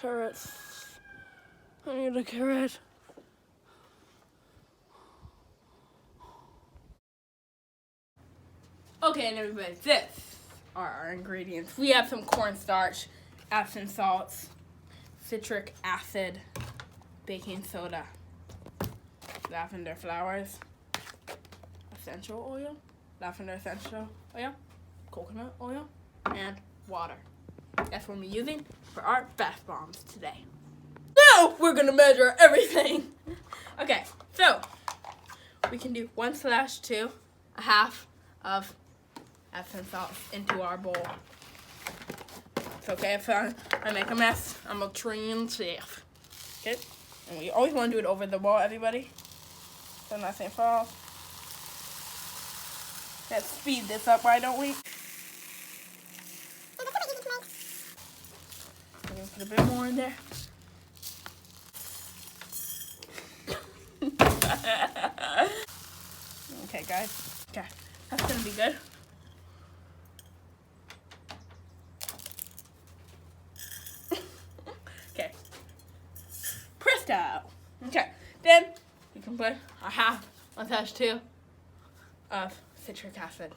carrots. I need a carrot. Okay, and everybody, this are our ingredients. We have some cornstarch, Epsom salts, citric acid, baking soda, lavender flowers, essential oil, lavender essential oil, coconut oil, and water. That's what we're using for our bath bombs today. Now we're gonna measure everything. Okay, so we can do 1/2 of Epsom salts into our bowl. It's okay if I make a mess. I'm a trained chef. Okay, and we always want to do it over the bowl, everybody, so nothing falls. Let's speed this up, why don't we? I'm gonna put a bit more in there. Okay, guys. Okay, that's gonna be good. Okay. Presto! Okay, then you can put a 1/2 of citric acid.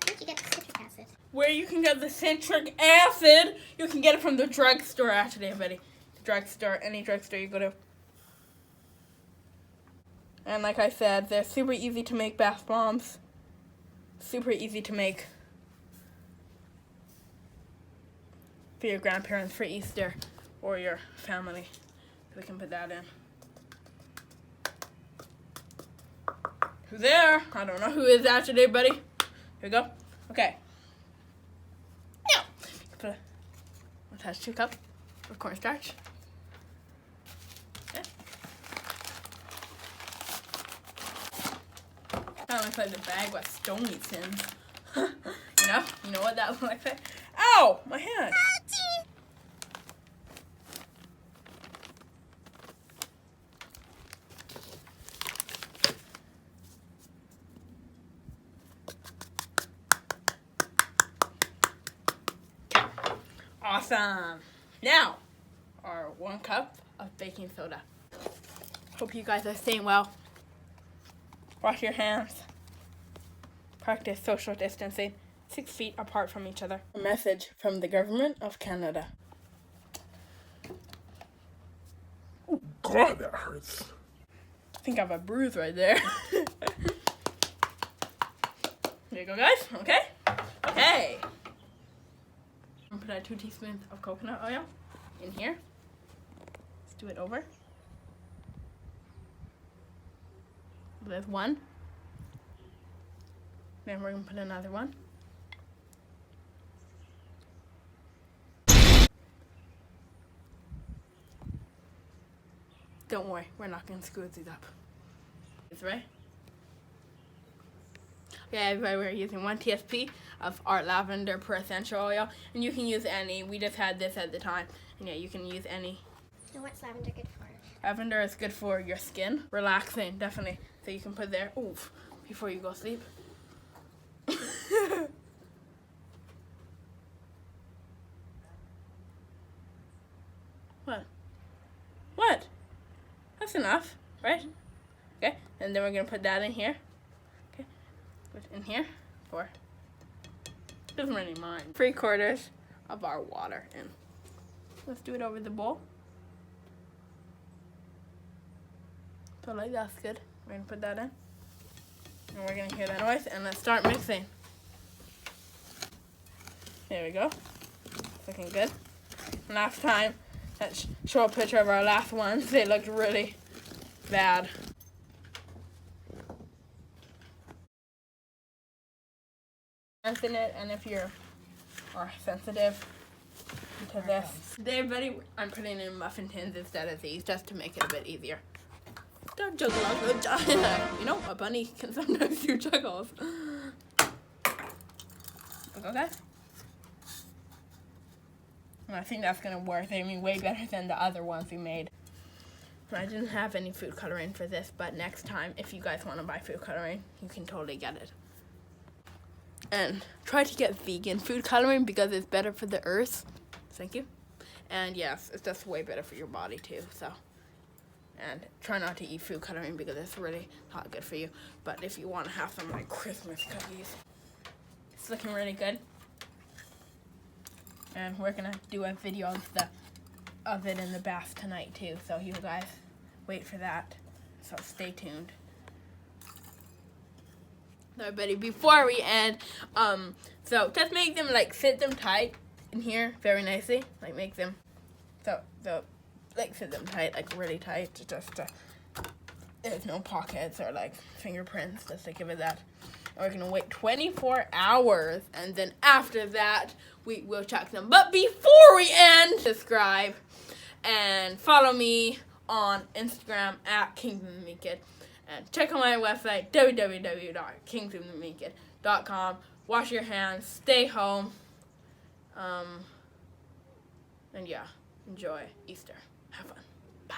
Where'd you get the citric acid? Where you can get the citric acid, you can get it from the drugstore, actually, everybody. The drugstore, any drugstore you go to. And like I said, they're super easy to make bath bombs. Super easy to make for your grandparents for Easter or your family. So we can put that in. Who's there? I don't know who is that today, buddy. Here we go. Okay. Now, put a 1/2 cup of cornstarch. Okay. Kind of looks like the bag with stony sins. You know what that looks like? Ow! My hand! Awesome! Now, our 1 cup of baking soda. Hope you guys are staying well. Wash your hands. Practice social distancing 6 feet apart from each other. A message from the government of Canada. Oh God, that hurts. I think I have a bruise right there. There you go, guys. Okay? Okay. I'm gonna put 2 teaspoons of coconut oil in here. Let's do it over. There's 1. Then we're gonna put another 1. Don't worry, we're not gonna screw these up. It's right. Okay, everybody, we're using 1 TSP of our lavender per essential oil, and you can use any. We just had this at the time, and yeah, you can use any. And what's lavender good for? Lavender is good for your skin, relaxing, definitely. So you can put there, oof, before you go sleep. What? What? That's enough, right? Okay, and then we're gonna put that in here. Okay, put in here for, doesn't really mind. 3/4 of our water in. Let's do it over the bowl. So like that's good. We're gonna put that in. And we're gonna hear that noise and let's start mixing. There we go. Looking good. Last time, let's show a picture of our last ones. They looked really bad. Strengthen it, and if you are sensitive to this. Today, everybody, I'm putting in muffin tins instead of these just to make it a bit easier. Don't juggle up the giant. You know, a bunny can sometimes do juggles. Okay. And I think that's gonna work. I mean, way better than the other ones we made. I didn't have any food coloring for this, but next time, if you guys want to buy food coloring, you can totally get it. And try to get vegan food coloring because it's better for the earth. Thank you. And yes, it's just way better for your body too. So, and try not to eat food coloring because it's really not good for you. But if you want to have some like Christmas cookies, it's looking really good. And we're gonna do a video of it in the bath tonight too. So you guys wait for that. So stay tuned. So, buddy, before we end, so just make them like sit them tight in here very nicely. Like make them so like sit them tight, like really tight. Just there's no pockets or like fingerprints. Just to give it that. And we're gonna wait 24 hours, and then after that we will check them. But before we end, subscribe and follow me on Instagram at @KingsofTheMeatKid. And check out my website, www.kingsofthemeatKid.com. Wash your hands, stay home, and yeah, enjoy Easter. Have fun. Bye.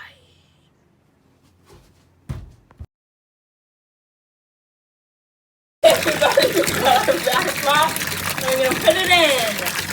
We got our bath bomb, and we're gonna put it in.